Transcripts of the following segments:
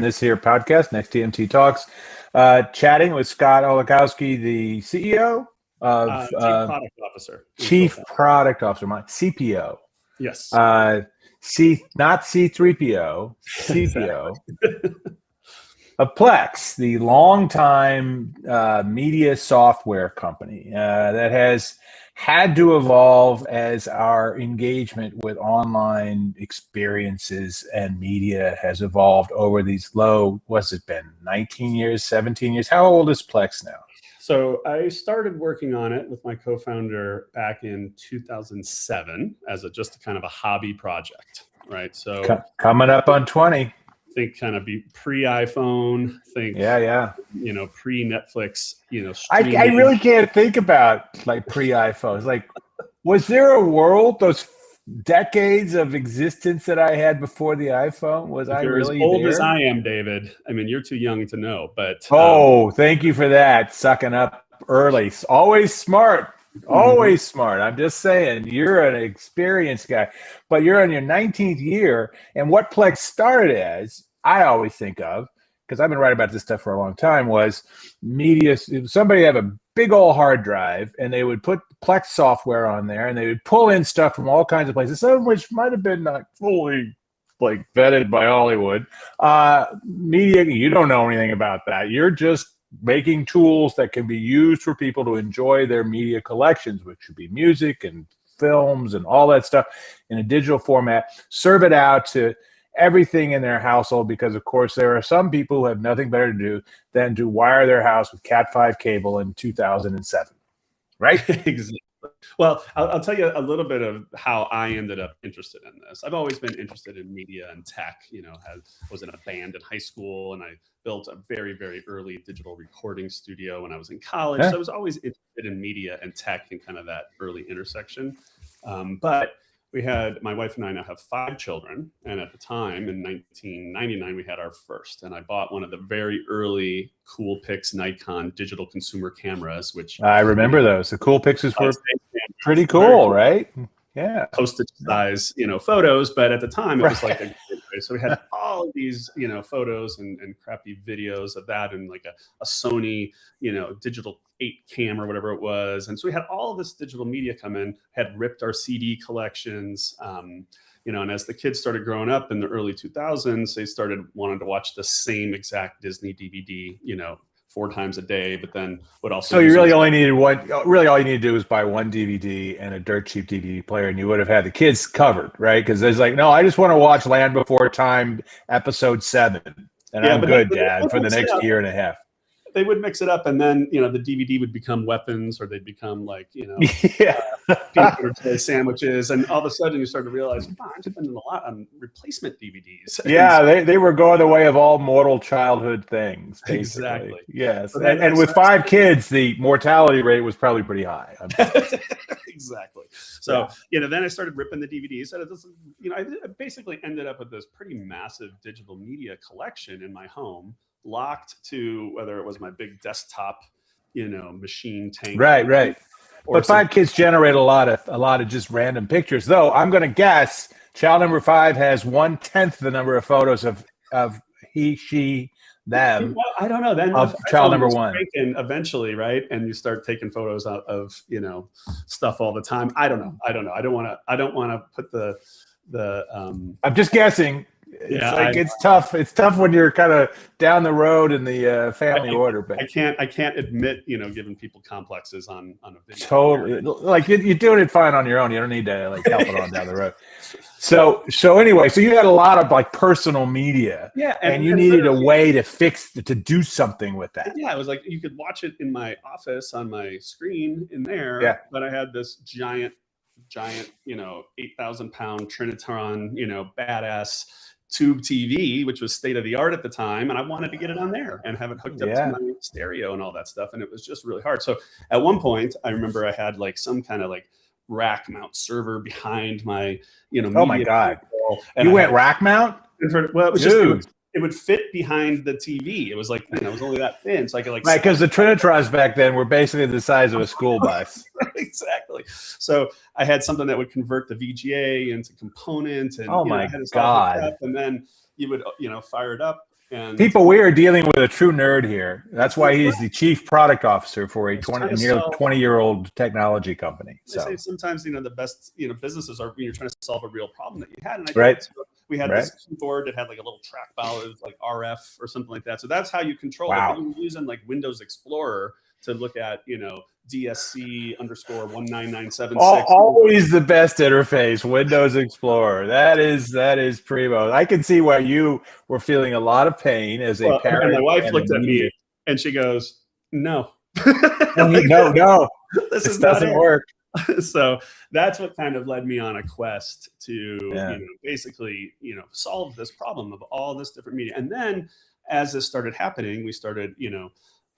this here podcast, Next TMT Talks, chatting with Scott Olikowski, the CEO of Chief Product Officer. Chief Product Officer, my CPO. Yes. Not C3PO, CPO. Of Plex, the longtime media software company that has had to evolve as our engagement with online experiences and media has evolved over these what's it been, 19 years, 17 years? How old is Plex now? So I started working on it with my co-founder back in 2007 as just a kind of a hobby project, right? So coming up on 20. Think kind of be pre-iPhone, pre-Netflix, I really can't think about like pre-iPhones. Like, was there a world, those decades of existence that I had before the iPhone? Was I really as old there? as I am, David? I mean, you're too young to know, but thank you for that. Sucking up early. Always smart. Always smart. I'm just saying, you're an experienced guy, but you're in your 19th year. And what Plex started as, I always think of, because I've been writing about this stuff for a long time, was media. Somebody have a big old hard drive, and they would put Plex software on there, and they would pull in stuff from all kinds of places, some of which might have been not fully like vetted by Hollywood. Media, you don't know anything about that. You're just making tools that can be used for people to enjoy their media collections, which should be music and films and all that stuff in a digital format, serve it out to everything in their household, because of course there are some people who have nothing better to do than to wire their house with Cat5 cable in 2007, right? Exactly. Well, I'll tell you a little bit of how I ended up interested in this. I've always been interested in media and tech. I was in a band in high school, and I built a very, very early digital recording studio when I was in college. Yeah. So I was always interested in media and tech and kind of that early intersection. But my wife and I now have 5 children. And at the time in 1999, we had our first. And I bought one of the very early Coolpix Nikon digital consumer cameras, which I remember those. The Coolpixes were pretty cool, right? Yeah. Postage size, photos. But at the time it was like so we had all of these, photos and crappy videos of that, and like a Sony, digital 8 cam or whatever it was. And so we had all of this digital media come in, had ripped our CD collections, and as the kids started growing up in the early 2000s, they started wanting to watch the same exact Disney DVD, 4 times a day, but then would also. So you really only needed one. Really, all you need to do was buy one DVD and a dirt cheap DVD player, and you would have had the kids covered, right? Because there's like, no, I just want to watch Land Before Time, episode 7, and I'm good, Dad, for the next year and a half. They would mix it up, and then the DVD would become weapons, or they'd become like peanut butter today sandwiches, and all of a sudden you start to realize, I'm spending a lot on replacement DVDs. Yeah, they were going the way of all mortal childhood things. Basically. Exactly. Yes, and with 5 kids, the mortality rate was probably pretty high. Exactly. So then I started ripping the DVDs. I basically ended up with this pretty massive digital media collection in my home, locked to whether it was my big desktop, machine tank. Right. But 5 kids generate a lot of just random pictures. Though I'm going to guess child number 5 has 1/10 the number of photos of he, she, them. Well, I don't know. Then of child number 1. Eventually, right? And you start taking photos out of stuff all the time. I don't know. I don't want to put the. I'm just guessing. It's tough. It's tough when you're kind of down the road in the family order. But I can't admit, giving people complexes on a video. Totally. Like you're doing it fine on your own. You don't need to like help it on down the road. So anyway, so you had a lot of like personal media. Yeah. And you needed a way to do something with that. Yeah. It was like, you could watch it in my office on my screen in there. Yeah. But I had this giant, 8,000 pound Trinitron, badass tube TV, which was state of the art at the time. And I wanted to get it on there and have it hooked up to my stereo and all that stuff. And it was just really hard. So at one point, I remember I had like some kind of like rack mount server behind my, oh my God. And you went rack mount? Well, it was just, it would fit behind the TV. It was like, it was only that thin. So I could like. Right, because the Trinitrons back then were basically the size of a school bus. Exactly. So I had something that would convert the VGA into component. And, oh my God. And then you would, fire it up And People, we are dealing with a true nerd here. That's why he's the chief product officer for a nearly 20-year-old technology company. They say sometimes, the best, businesses are when you're trying to solve a real problem that you had. And I think we had this keyboard that had like a little trackball, it was like RF or something like that. So that's how you control it. But you were using like Windows Explorer to look at, DSC_19976. Always the best interface, Windows Explorer. That is primo. I can see why you were feeling a lot of pain as a parent. And my wife looked at me and she goes, "No, no, this doesn't work." So that's what kind of led me on a quest to basically solve this problem of all this different media. And then as this started happening, we started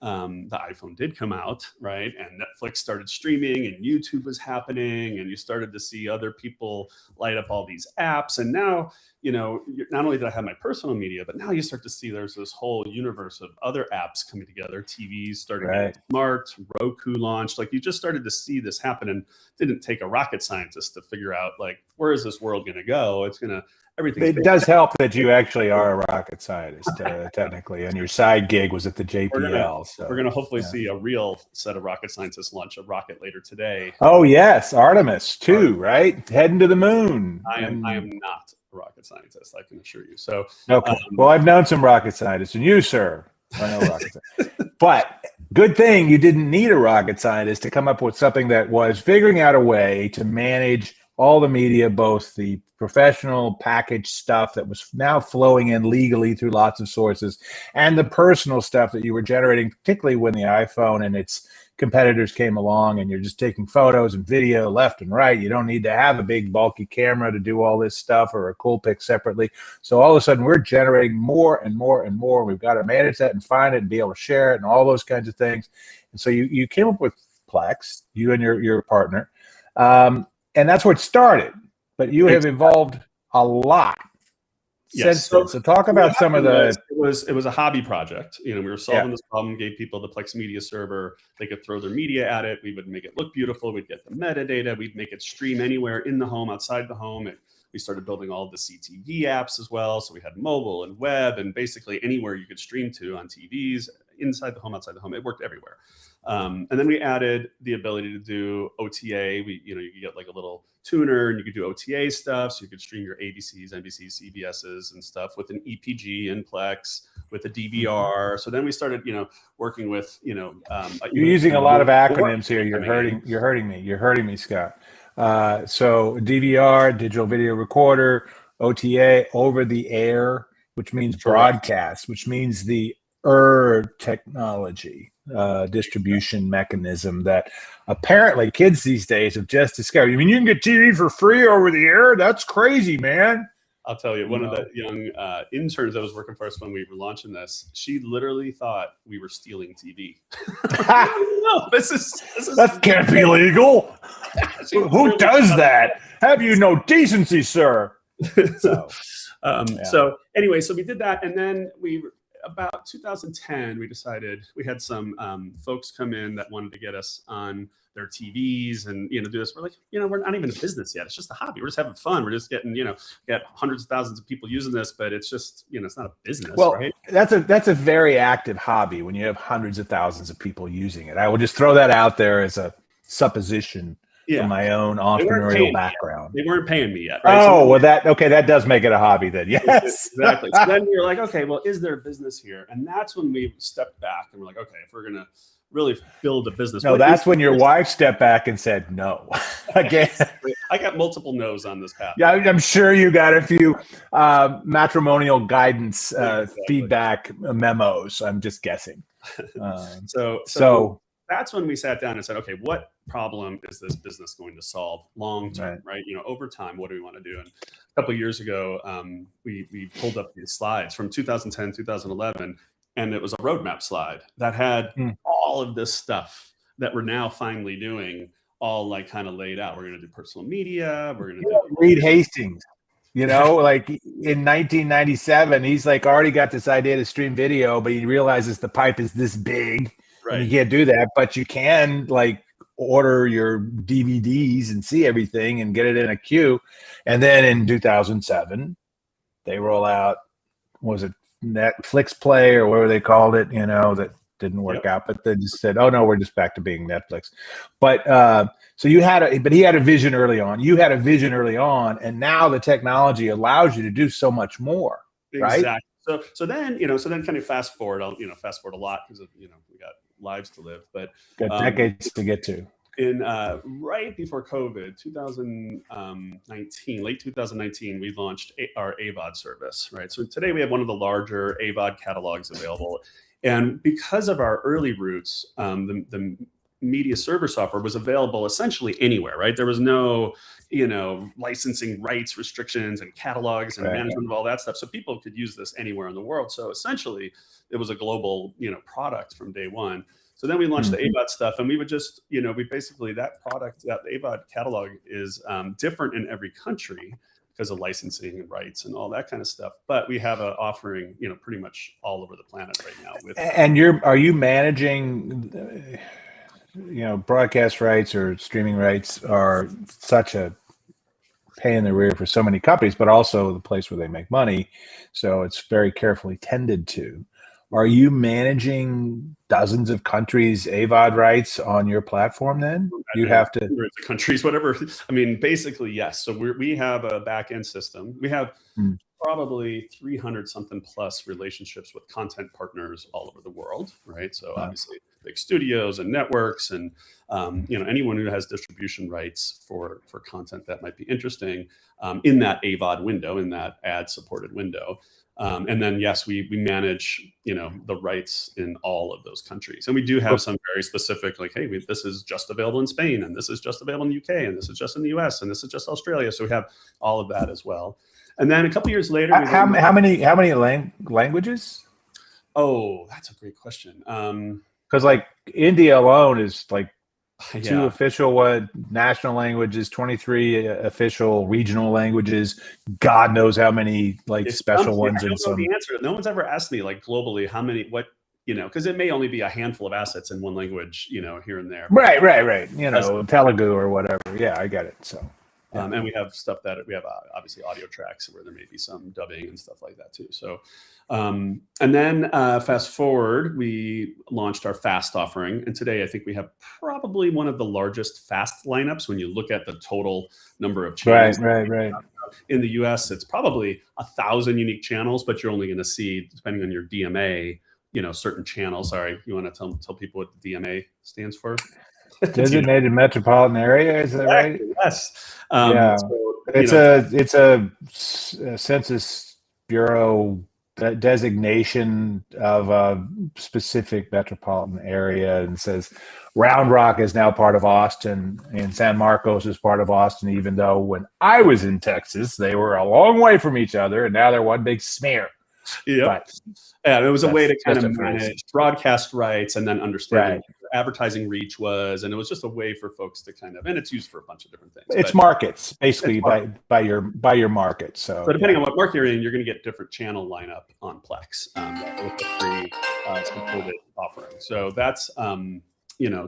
the iPhone did come out, right? And Netflix started streaming and YouTube was happening, and you started to see other people light up all these apps. And now, not only did I have my personal media, but now you start to see there's this whole universe of other apps coming together. TVs started getting smart, Roku launched. Like, you just started to see this happen, and it didn't take a rocket scientist to figure out, like, where is this world going to go? It's going to everything. It does help that you actually are a rocket scientist, technically, and your side gig was at the JPL. We're going to hopefully see a real set of rocket scientists launch a rocket later today. Oh yes, Artemis too, right? Heading to the moon. I am not a rocket scientist, I can assure you. So okay. Well, I've known some rocket scientists, and you, sir, I know rocket scientists. But good thing you didn't need a rocket scientist to come up with something that was figuring out a way to manage all the media, both the professional package stuff that was now flowing in legally through lots of sources, and the personal stuff that you were generating, particularly when the iPhone and its competitors came along, and you're just taking photos and video left and right. You don't need to have a big bulky camera to do all this stuff, or a Coolpix separately. So all of a sudden we're generating more and more and more. We've got to manage that and find it and be able to share it and all those kinds of things. And so you came up with Plex, you and your partner. And that's where it started, but you have evolved a lot since then. So talk about some of the. It was a hobby project. We were solving this problem, gave people the Plex Media Server. They could throw their media at it. We would make it look beautiful. We'd get the metadata. We'd make it stream anywhere in the home, outside the home. We started building all of the CTV apps as well. So we had mobile and web, and basically anywhere you could stream to on TVs, inside the home, outside the home. It worked everywhere. And then we added the ability to do OTA. You could get like a little tuner, and you could do OTA stuff. So you could stream your ABCs, NBCs, CBSs and stuff with an EPG in Plex, with a DVR. So then we started, working with, you're using a lot of acronyms here. You're hurting me, Scott. So DVR, digital video recorder, OTA, over the air, which means broadcast, which means the technology distribution mechanism that apparently kids these days have just discovered. I mean, you can get TV for free over the air. That's crazy, man. I'll tell you, one of the young interns that was working for us when we were launching this, she literally thought we were stealing TV. No, that can't be legal. Who does that? Have you no decency, sir? So anyway, so we did that, and then about 2010, we decided we had some folks come in that wanted to get us on their TVs and do this. We're like, we're not even a business yet. It's just a hobby. We're just having fun. We're just getting get hundreds of thousands of people using this, but it's just it's not a business. Well, right? that's a very active hobby when you have hundreds of thousands of people using it. I will just throw that out there as a supposition. From my own entrepreneurial background. They weren't paying me yet. Right? Oh, well, that does make it a hobby then. Yes. Exactly. So then we were like, okay, well, is there a business here? And that's when we stepped back and we're like, okay, if we're going to really build a business. No, that's when your wife stepped back and said no. Again. I got multiple no's on this path. Yeah, I'm sure you got a few matrimonial guidance feedback memos. I'm just guessing. So that's when we sat down and said, okay, what problem is this business going to solve long term, right? Over time, what do we want to do? And a couple of years ago, we pulled up these slides from 2010, 2011, and it was a roadmap slide that had all of this stuff that we're now finally doing, all like kind of laid out. We're going to do personal media. We're going to do Reed Hastings. Like in 1997, he's like already got this idea to stream video, but he realizes the pipe is this big. Right. You can't do that, but you can order your DVDs and see everything and get it in a queue. And then in 2007, they roll out, was it Netflix Play or whatever they called it, that didn't work Yep. out. But they just said, "Oh no, we're just back to being Netflix." But so he had a vision early on. You had a vision early on, and now the technology allows you to do so much more, right? Exactly. So then, so then kind of fast forward. I'll fast forward a lot because of we got lives to live. But Got decades to get to. in right before COVID, 2019, late 2019, we launched our AVOD service. Right. So today we have one of the larger AVOD catalogs available, and because of our early roots, the media server software was available essentially anywhere. Right. There was no licensing rights restrictions and catalogs and management of all that stuff. So people could use this anywhere in the world. So essentially it was a global, product from day one. So then we launched the AVOD stuff, and we would just, we basically, that product, that AVOD catalog is different in every country because of licensing and rights and all that kind of stuff. But we have an offering, pretty much all over the planet right now. And are you managing, broadcast rights or streaming rights are such a pain in the rear for so many companies, but also the place where they make money. So it's very carefully tended to. Are you managing dozens of countries' AVOD rights on your platform then? You have to... Countries, whatever. I mean, basically, yes. So we have a back-end system. We have probably 300 something plus relationships with content partners all over the world, right? So obviously big studios and networks and, anyone who has distribution rights for content that might be interesting in that AVOD window, in that ad-supported window. And then, yes, we manage, the rights in all of those countries. And we do have some very specific, like, hey, this is just available in Spain, and this is just available in the UK, and this is just in the US, and this is just Australia. So we have all of that as well. And then a couple years later, how many languages? Oh, that's a great question. Because like India alone is like 2 official national languages, 23 official regional languages. God knows how many special ones. I don't know the answer. No one's ever asked me globally how many, because it may only be a handful of assets in one language, here and there. Right. Telugu or whatever. Yeah, I get it. So. And we have stuff that we have obviously audio tracks where there may be some dubbing and stuff like that too. So, and then fast forward, we launched our FAST offering. And today I think we have probably one of the largest FAST lineups when you look at the total number of channels. Right. In the US, it's probably 1,000 unique channels, but you're only going to see, depending on your DMA, certain channels. Sorry, you want to tell people what the DMA stands for? Designated metropolitan area, is that right? Yes. So, it's a Census Bureau designation of a specific metropolitan area, and says Round Rock is now part of Austin, and San Marcos is part of Austin, even though when I was in Texas, they were a long way from each other, and now they're one big smear. Yeah, it was a way to kind of manage broadcast rights and then understand what advertising reach was, and it was just a way for folks to kind of, and it's used for a bunch of different things. It's markets, basically, by your market. So depending on what market you're in, you're going to get different channel lineup on Plex with the free supported offering. So that's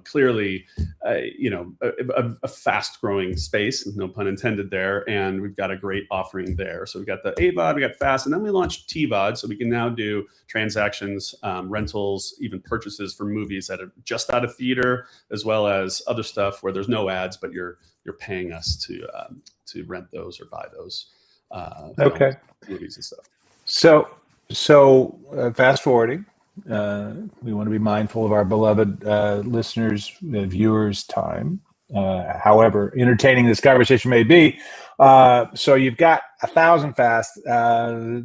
clearly, a fast-growing space, no pun intended there, and we've got a great offering there. So we've got the AVOD, we got FAST, and then we launched TVOD, so we can now do transactions, rentals, even purchases for movies that are just out of theater, as well as other stuff where there's no ads, but you're paying us to rent those or buy those movies and stuff. So fast forwarding. We want to be mindful of our beloved listeners, viewers' time. However entertaining this conversation may be. So you've got 1,000 FAST. I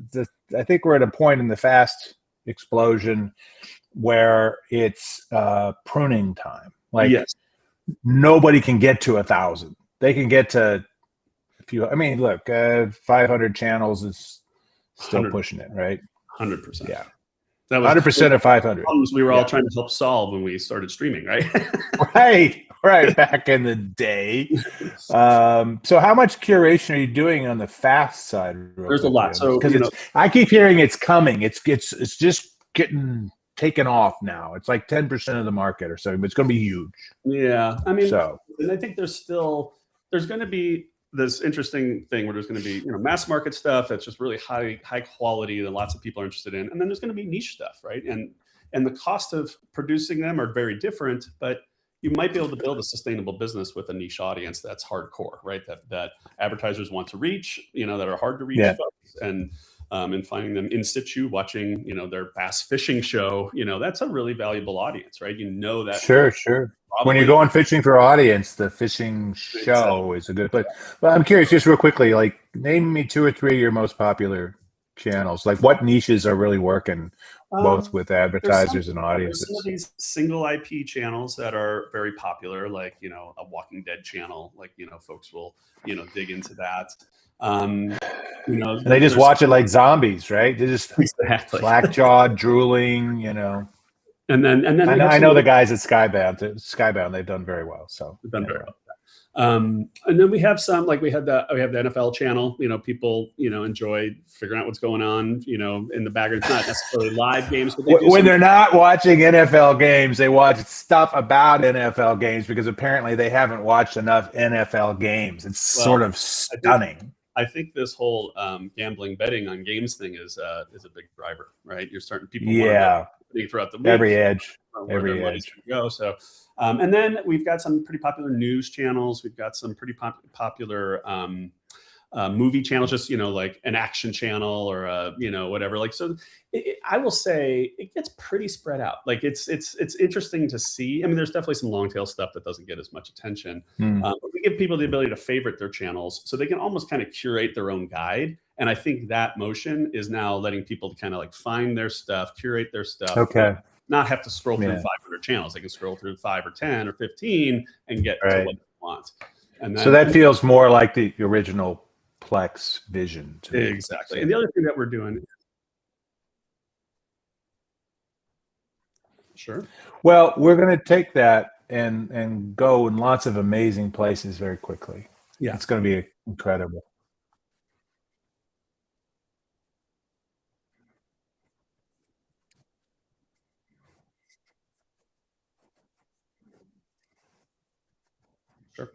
think we're at a point in the FAST explosion where it's pruning time. Nobody can get to 1,000. They can get to a few. I mean, look, 500 channels is still pushing it, right? 100%. Yeah. That was 100% of 500. Problems we were all trying to help solve when we started streaming, right? right. Back in the day. So how much curation are you doing on the FAST side? There's a lot. So because I keep hearing it's coming. It's just getting taken off now. It's like 10% of the market or something, but it's going to be huge. Yeah. I mean, and I think there's going to be this interesting thing where there's going to be, mass market stuff that's just really high quality that lots of people are interested in, and then there's going to be niche stuff, right? And the cost of producing them are very different, but you might be able to build a sustainable business with a niche audience that's hardcore, right? That advertisers want to reach, that are hard to reach folks, and finding them in situ, watching, their bass fishing show, that's a really valuable audience, right? That. Sure. When you're going fishing for audience, the fishing show is a good place. But I'm curious, just real quickly, like name me 2 or 3 of your most popular channels. Like what niches are really working both with advertisers and audiences? There's some of these single IP channels that are very popular, like, a Walking Dead channel, like, folks will, dig into that. And they just watch it like zombies, right? They just slack-jawed, drooling, And then I know the guys at Skybound, they've done very well. So they've done very well. And then we have some, like we have the NFL channel. People enjoy figuring out what's going on. In the background, it's not necessarily live games, but when they're not watching NFL games, they watch stuff about NFL games because apparently they haven't watched enough NFL games. It's sort of stunning. I think this whole gambling, betting on games thing is a big driver, right? You're starting people throughout the week, every edge go. So, and then we've got some pretty popular news channels. We've got some pretty popular movie channels, just like an action channel or whatever. Like, so I will say it gets pretty spread out. Like it's interesting to see. I mean, there's definitely some long tail stuff that doesn't get as much attention. But we give people the ability to favorite their channels, so they can almost kind of curate their own guide. And I think that motion is now letting people kind of like find their stuff, curate their stuff. Okay. Not have to scroll through 500 channels. They can scroll through 5 or 10 or 15 and get to what they want. And then, so that feels more like the original Plex vision to me. Exactly. And the other thing that we're doing. Sure. Well, we're going to take that and go in lots of amazing places very quickly. Yeah. It's going to be incredible. Sure.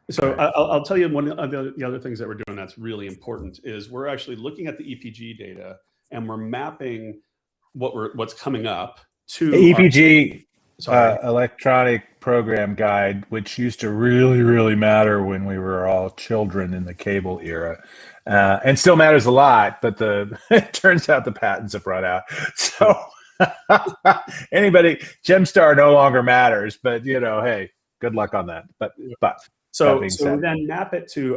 So I'll tell you one of the other things that we're doing that's really important is we're actually looking at the EPG data and we're mapping what's coming up to the EPG electronic program guide, which used to really, really matter when we were all children in the cable era, and still matters a lot. But it turns out the patents have run out. So Gemstar no longer matters. But hey, good luck on that. But so we then map it to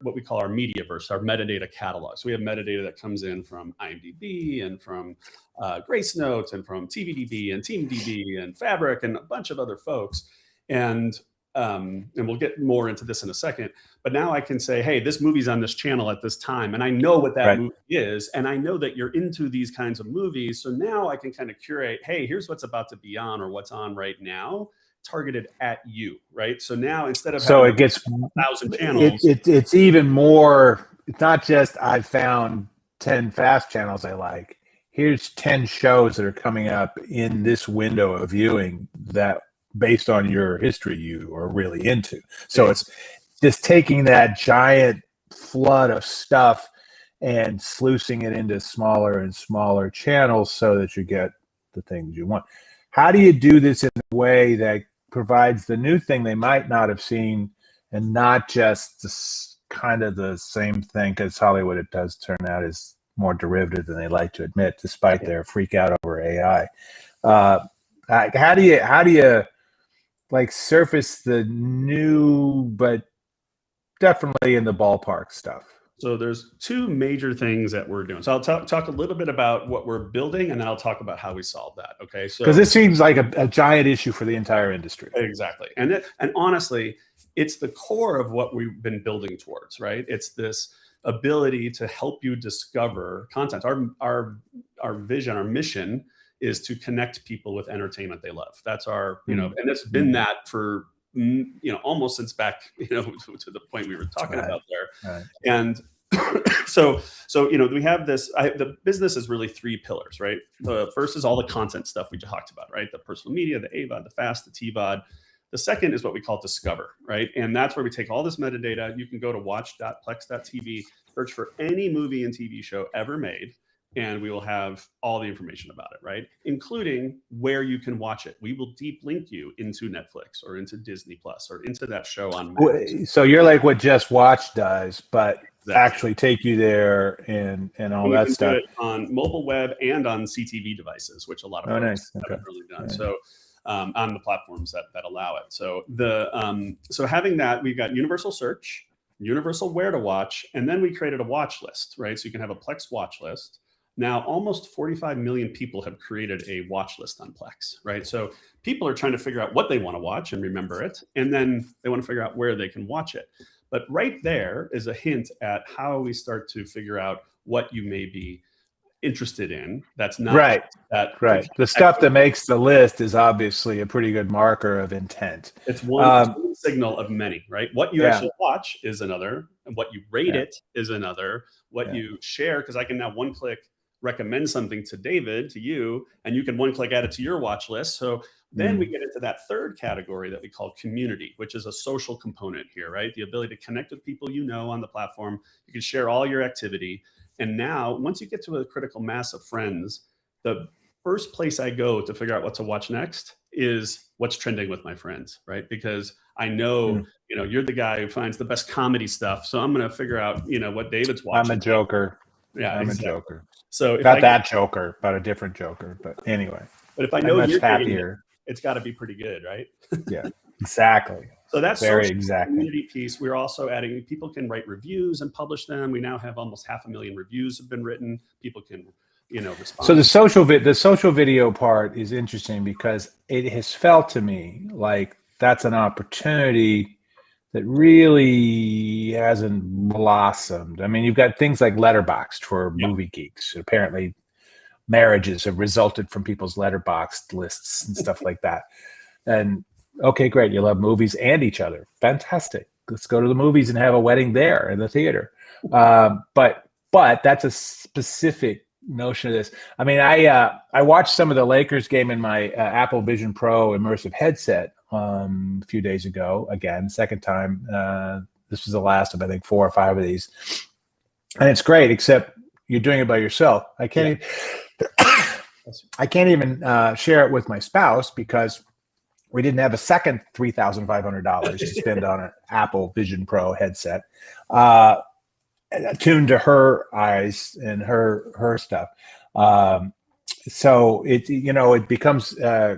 what we call our Mediaverse, our metadata catalog. So we have metadata that comes in from IMDb and from Gracenote and from TVDB and TeamDB and Fabric and a bunch of other folks. And we'll get more into this in a second. But now I can say, hey, this movie's on this channel at this time, and I know what that movie is, and I know that you're into these kinds of movies. So now I can kind of curate, hey, here's what's about to be on or what's on right now, targeted at you, right? So now instead of it gets 1,000 channels, it's even more. It's not just I found 10 fast channels I like. Here's 10 shows that are coming up in this window of viewing that based on your history you are really into. So it's just taking that giant flood of stuff and sluicing it into smaller and smaller channels so that you get the things you want. How do you do this in a way that provides the new thing they might not have seen and not just kind of the same thing? Because Hollywood, it does turn out, is more derivative than they like to admit, despite their freak out over AI. How do you like surface the new, but definitely in the ballpark stuff? So there's 2 major things that we're doing. So I'll talk a little bit about what we're building, and then I'll talk about how we solve that. Okay. So because this seems like a giant issue for the entire industry. Exactly. And honestly, it's the core of what we've been building towards, right? It's this ability to help you discover content. Our vision, our mission is to connect people with entertainment they love. That's our, and it's been that for, almost since back, to the point we were talking about there. Right. And so, we have this, the business is really 3 pillars, right? The first is all the content stuff we talked about, right? The personal media, the AVOD, the FAST, the TVOD. The second is what we call discover, right? And that's where we take all this metadata. You can go to watch.plex.tv, search for any movie and TV show ever made, and we will have all the information about it, right? Including where you can watch it. We will deep link you into Netflix or into Disney Plus or into that show on Max. So you're like what Just Watch does, but actually take you there and all that stuff. Do it on mobile web and on CTV devices, which a lot of folks haven't really done. Right. So on the platforms that allow it. So so having that, we've got universal search, universal where to watch, and then we created a watch list, right? So you can have a Plex watch list. Now, almost 45 million people have created a watch list on Plex, right? So people are trying to figure out what they want to watch and remember it, and then they want to figure out where they can watch it. But right there is a hint at how we start to figure out what you may be interested in. That's not right. The stuff that makes the list is obviously a pretty good marker of intent. It's one signal of many, right? What you actually watch is another, and what you rate it is another. What you share, because I can now one click recommend something to David, to you, and you can one click add it to your watch list. So then we get into that third category that we call community, which is a social component here, right? The ability to connect with people you know on the platform. You can share all your activity. And now, once you get to a critical mass of friends, the first place I go to figure out what to watch next is what's trending with my friends, right? Because I know, you're the guy who finds the best comedy stuff. So I'm going to figure out, what David's watching. I'm a joker. Yeah, I'm a joker. So not that Joker, but a different Joker. But anyway, but if I know much happier, it's got to be pretty good, right? Yeah, exactly. So that's very exactly community piece. We're also adding, people can write reviews and publish them. We now have almost 500,000 reviews have been written. People can, respond. So the social video part is interesting because it has felt to me like that's an opportunity that really hasn't blossomed. I mean, you've got things like Letterboxd for movie geeks. Apparently, marriages have resulted from people's Letterboxd lists and stuff like that. And okay, great, you love movies and each other. Fantastic. Let's go to the movies and have a wedding there in the theater. But that's a specific notion of this. I mean, I watched some of the Lakers game in my Apple Vision Pro immersive headset a few days ago. Again, second time. This was the last of, I think, 4 or 5 of these. And it's great, except you're doing it by yourself. I can't even share it with my spouse because we didn't have a second $3,500 to spend on an Apple Vision Pro headset tuned to her eyes and her stuff. So it becomes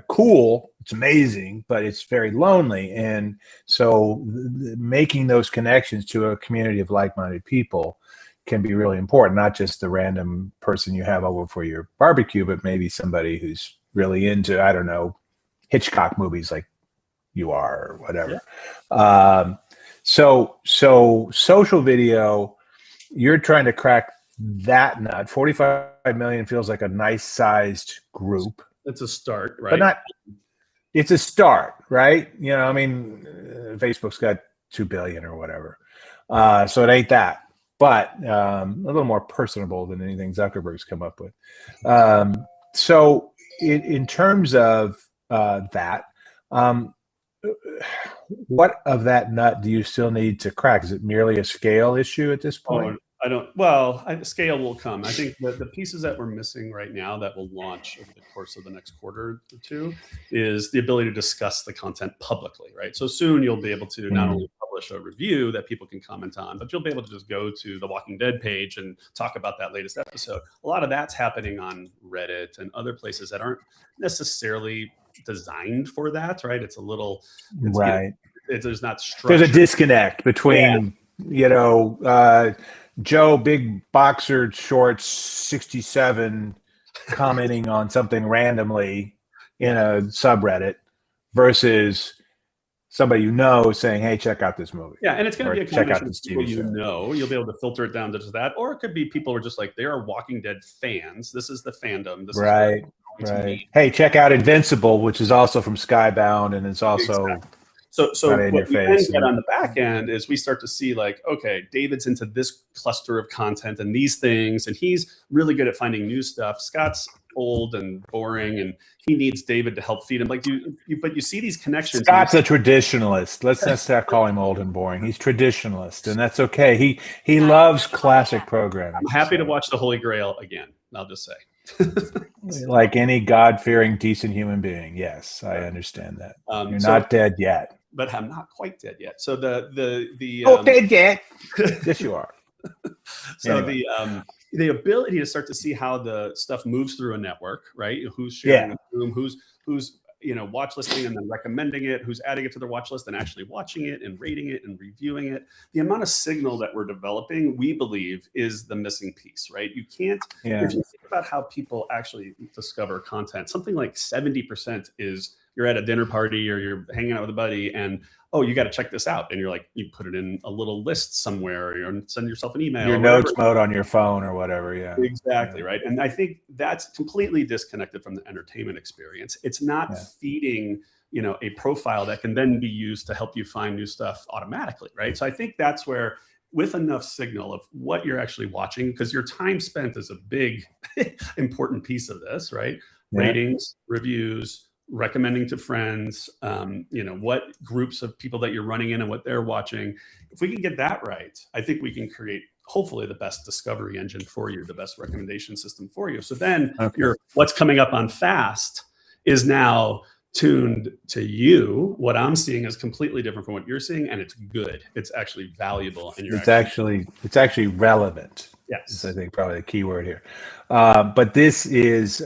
cool. It's amazing, but it's very lonely. And so making those connections to a community of like-minded people can be really important, not just the random person you have over for your barbecue, but maybe somebody who's really into, I don't know, Hitchcock movies like you are or whatever. Yeah. So social video, you're trying to crack that nut. 45 million feels like a nice sized group. It's a start, right? But it's a start, right? I mean, Facebook's got 2 billion or whatever. So it ain't that, but a little more personable than anything Zuckerberg's come up with. So in terms of that, what of that nut do you still need to crack? Is it merely a scale issue at this point? I don't. Well, scale will come. I think the pieces that we're missing right now that will launch over the course of the next quarter or two is the ability to discuss the content publicly, right? So soon you'll be able to not only publish a review that people can comment on, but you'll be able to just go to the Walking Dead page and talk about that latest episode. A lot of that's happening on Reddit and other places that aren't necessarily designed for that, right? It's a little right. There's not structure. There's a disconnect between Joe Big Boxer Shorts 67 commenting on something randomly in a subreddit versus somebody saying, hey, check out this movie. Yeah, and it's going to be a combination of people you'll be able to filter it down to that, or it could be people who are just like, they are Walking Dead fans. This is the fandom. This right. Hey, check out Invincible, which is also from Skybound, and it's also... Exactly. So what we then get on the back end is we start to see like, okay, David's into this cluster of content and these things, and he's really good at finding new stuff. Scott's old and boring, and he needs David to help feed him. Like but you see these connections. Scott's a traditionalist. Let's not start calling him old and boring. He's traditionalist, and that's okay. He loves classic programming. I'm happy to watch The Holy Grail again. I'll just say. Like any God-fearing, decent human being. Yes, I understand that. You're not dead yet. But I'm not quite dead yet. So the dead yet? Yes, you are. So anyway. The ability to start to see how the stuff moves through a network, right? Who's sharing the room, who's watch listing and then recommending it, who's adding it to their watch list and actually watching it and rating it and reviewing it. The amount of signal that we're developing, we believe, is the missing piece, right? You can't, if you think about how people actually discover content, something like 70% is you're at a dinner party or you're hanging out with a buddy and, oh, you got to check this out. And you're like, you put it in a little list somewhere, or you send yourself an email. Your notes mode on your phone or whatever. Yeah. Exactly. Right. And I think that's completely disconnected from the entertainment experience. It's not feeding, a profile that can then be used to help you find new stuff automatically. Right. So I think that's where, with enough signal of what you're actually watching, because your time spent is a big, important piece of this, right? Yeah. Ratings, reviews, recommending to friends, what groups of people that you're running in and what they're watching. If we can get that right, I think we can create hopefully the best discovery engine for you, the best recommendation system for you. So then your what's coming up on FAST is now tuned to you. What I'm seeing is completely different from what you're seeing, and it's good. It's actually valuable, and it's actually relevant. Yes, I think probably the key word here. But this is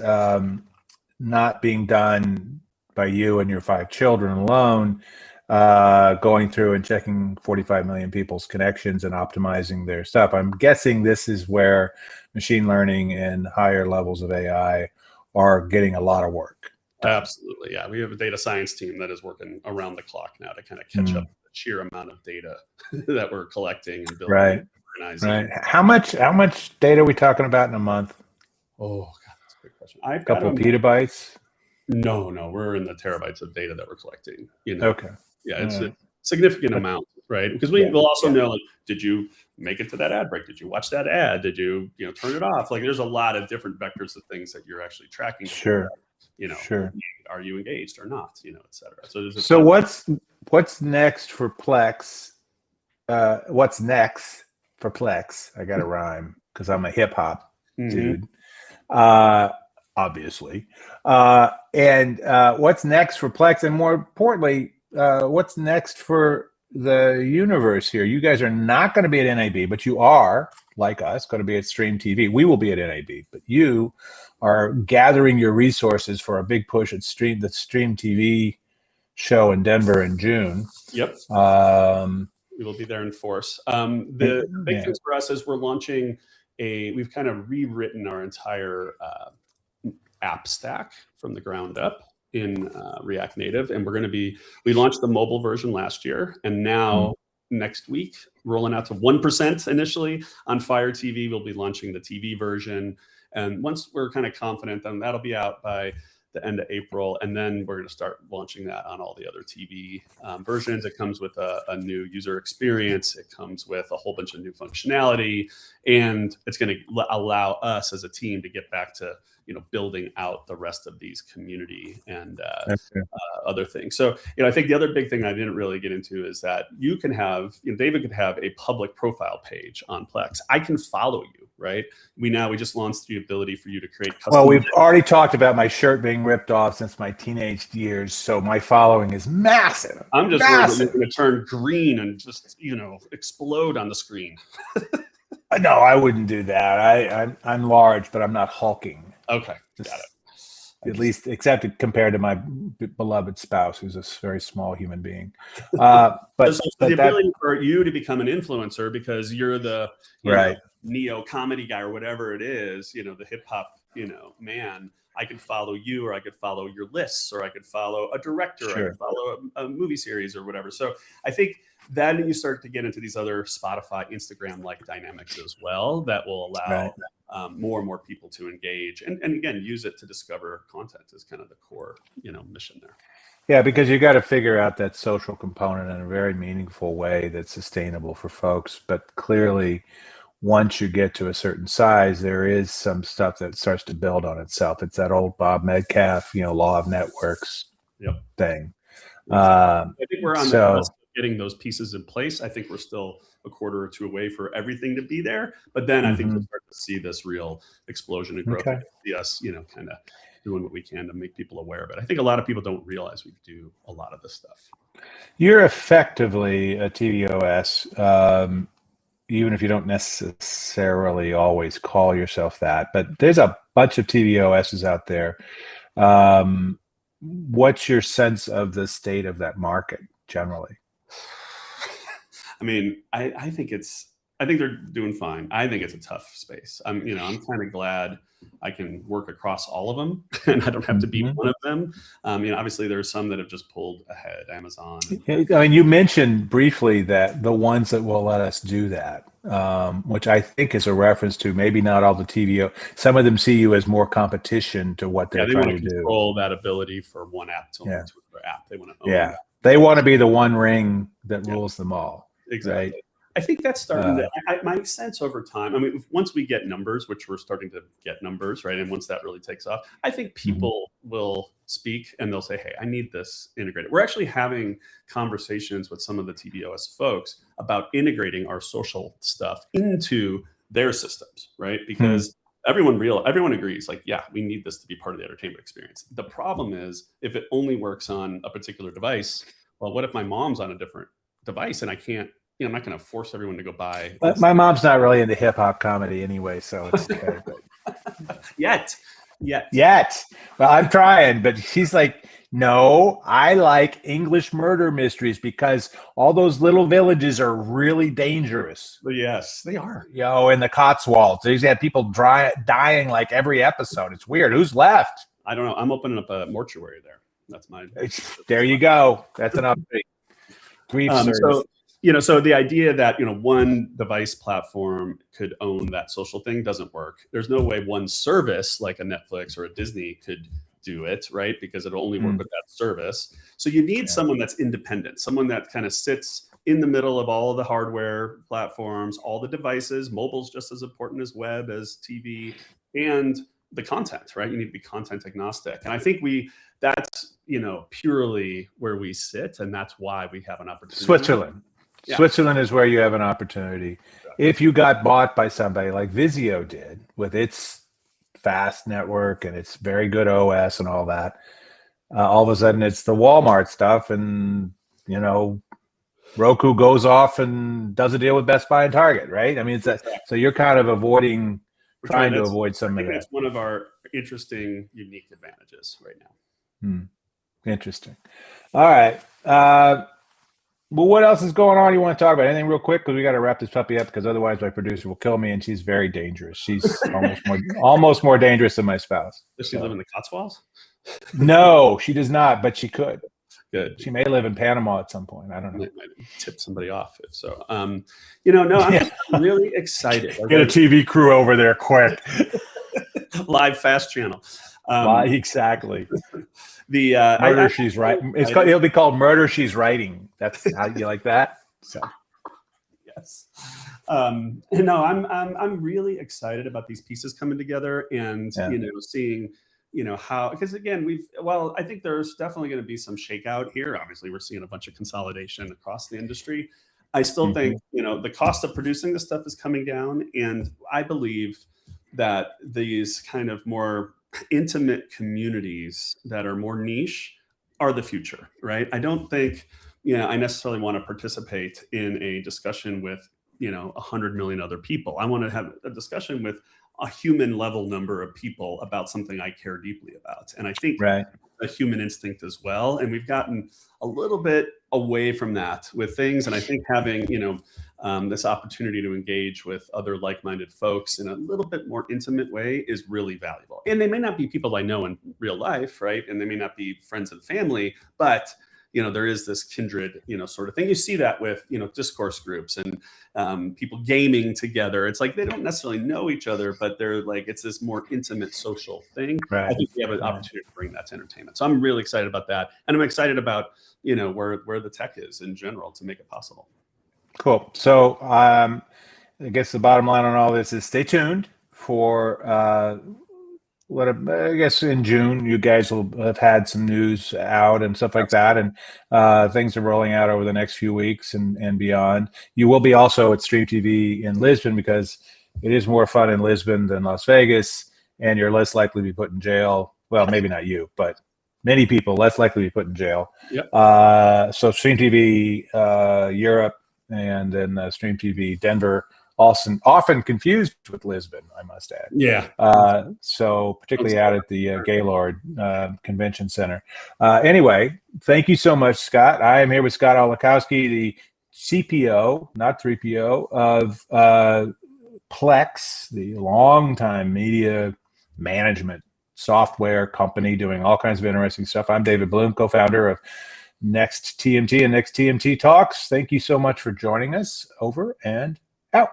not being done by you and your 5 children alone, going through and checking 45 million people's connections and optimizing their stuff. I'm guessing this is where machine learning and higher levels of AI are getting a lot of work. Absolutely. Yeah. We have a data science team that is working around the clock now to kind of catch up the sheer amount of data that we're collecting and building. Right. And organizing. Right. How much data are we talking about in a month? Oh, God, that's a great question. I've got a couple of petabytes. No, we're in the terabytes of data that we're collecting. Okay. Yeah, it's a significant amount, right? Because we'll also know, like, did you make it to that ad break? Did you watch that ad? Did you, turn it off? Like, there's a lot of different vectors of things that you're actually tracking. Sure. Sure. Are you engaged or not? Et cetera. So what's next for Plex? What's next for Plex? I got to rhyme because I'm a hip hop dude. Obviously. And what's next for Plex? And more importantly, what's next for the universe here? You guys are not going to be at NAB, but you are, like us, going to be at Stream TV. We will be at NAB, but you are gathering your resources for a big push at the Stream TV show in Denver in June. Yep. We will be there in force. The big things for us is we're launching we've kind of rewritten our entire app stack from the ground up in React Native. And we launched the mobile version last year, and now next week, rolling out to 1% initially on Fire TV, we'll be launching the TV version. And once we're kind of confident, then that'll be out by the end of April. And then we're going to start launching that on all the other TV versions. It comes with a new user experience. It comes with a whole bunch of new functionality, and it's going to allow us as a team to get back to building out the rest of these community and other things. So, I think the other big thing I didn't really get into is that you can have, David could have a public profile page on Plex. I can follow you, right? We just launched the ability for you to create custom. Well, we've already talked about my shirt being ripped off since my teenage years, so my following is massive. I'm just worried that you're going to turn green and just, explode on the screen. No, I wouldn't do that. I'm large, but I'm not hulking. Okay, got it. At least, except compared to my beloved spouse, who's a very small human being. But the ability for you to become an influencer because you're the neo comedy guy or whatever it is, the hip hop, man. I could follow you, or I could follow your lists, or I could follow a director, or I could follow a movie series or whatever. So I think then you start to get into these other Spotify, Instagram-like dynamics as well that will allow more and more people to engage and again, use it to discover content is kind of the core, mission there. Yeah, because you got to figure out that social component in a very meaningful way that's sustainable for folks. But clearly, once you get to a certain size, there is some stuff that starts to build on itself. It's that old Bob Metcalf, law of networks Yep. thing. Exactly. I think we're on the cusp of getting those pieces in place. I think we're still a quarter or two away for everything to be there, but then I think we'll start to see this real explosion in growth. Okay. See us, kind of doing what we can to make people aware of it. I think a lot of people don't realize we do a lot of this stuff. You're effectively a TVOS, even if you don't necessarily always call yourself that. But there's a bunch of TVOSs out there. What's your sense of the state of that market generally? I mean, I think they're doing fine. I think it's a tough space. I'm kind of glad I can work across all of them and I don't have to be one of them. Obviously there's some that have just pulled ahead, Amazon. I mean, you mentioned briefly that the ones that will let us do that, which I think is a reference to maybe not all the TVO. Some of them see you as more competition to what they're trying to do. Control that ability for one app to another app. They want to own that. They want to be the one ring that rules them all. Exactly. Right? I think that's starting to, my sense over time, I mean, once we get numbers, which we're starting to get numbers, right? And once that really takes off, I think people will speak and they'll say, hey, I need this integrated. We're actually having conversations with some of the TVOS folks about integrating our social stuff into their systems, right? Because everyone agrees, like, yeah, we need this to be part of the entertainment experience. The problem is if it only works on a particular device, well, what if my mom's on a different device and I can't, I'm not going to force everyone to go buy. But my mom's not really into hip hop comedy anyway, so it's okay. But Yet. Well, I'm trying, but she's like, no, I like English murder mysteries because all those little villages are really dangerous. Yes, they are. In the Cotswolds, they've had people dying like every episode. It's weird. Who's left? I don't know. I'm opening up a mortuary there. That's my. There you go. That's an update. Grief service. So the idea that, one device platform could own that social thing doesn't work. There's no way one service like a Netflix or a Disney could do it, right? Because it'll only work with that service. So you need someone that's independent, someone that kind of sits in the middle of all of the hardware platforms, all the devices. Mobile's just as important as web, as TV, and the content, right? You need to be content agnostic. And I think that's purely where we sit, and that's why we have an opportunity. Switzerland. Yeah. Switzerland is where you have an opportunity. Exactly. If you got bought by somebody like Vizio did with its fast network and its very good OS and all that, all of a sudden it's the Walmart stuff, and Roku goes off and does a deal with Best Buy and Target, right? I mean, so you're kind of trying to avoid some of that. It's one of our interesting, unique advantages right now. Interesting. All right. Well, what else is going on you want to talk about? Anything real quick? Because we got to wrap this puppy up, because otherwise my producer will kill me, and she's very dangerous. She's almost more dangerous than my spouse. Does she live in the Cotswolds? No, she does not, but she could. Good. She may live in Panama at some point. I don't know. Might tip somebody off if so. I'm really excited. Get a TV crew over there quick. Live fast channel. Exactly. The Murder She's Writing. It'll be called Murder She's Writing. That's how you like that. So. Yes. I'm really excited about these pieces coming together, and seeing how, because again I think there's definitely going to be some shakeout here. Obviously, we're seeing a bunch of consolidation across the industry. I still think the cost of producing this stuff is coming down, and I believe that these kind of more intimate communities that are more niche are the future, right? I don't think, I necessarily want to participate in a discussion with, 100 million other people. I want to have a discussion with a human level number of people about something I care deeply about. And I think a human instinct as well. And we've gotten a little bit away from that with things. And I think having, this opportunity to engage with other like-minded folks in a little bit more intimate way is really valuable. And they may not be people I know in real life, right? And they may not be friends and family, but there is this kindred, sort of thing. You see that with, discourse groups and people gaming together. It's like they don't necessarily know each other, but they're like, it's this more intimate social thing. Right. I think we have an opportunity to bring that to entertainment. So I'm really excited about that. And I'm excited about, where the tech is in general to make it possible. Cool. So I guess the bottom line on all this is stay tuned for I guess in June you guys will have had some news out and stuff like that, and things are rolling out over the next few weeks and beyond. You will be also at Stream TV in Lisbon because it is more fun in Lisbon than Las Vegas, and you're less likely to be put in jail. Well, maybe not you, but many people less likely to be put in jail. Yep. So Stream TV Europe and then Stream TV Denver, also often confused with Lisbon, I must add. Yeah. So particularly out at the Gaylord Convention Center. Anyway, thank you so much, Scott. I am here with Scott Ołakowski, the CPO, not 3PO, of Plex, the longtime media management software company doing all kinds of interesting stuff. I'm David Bloom, co-founder of Next TMT and Next TMT Talks. Thank you so much for joining us. Over and out.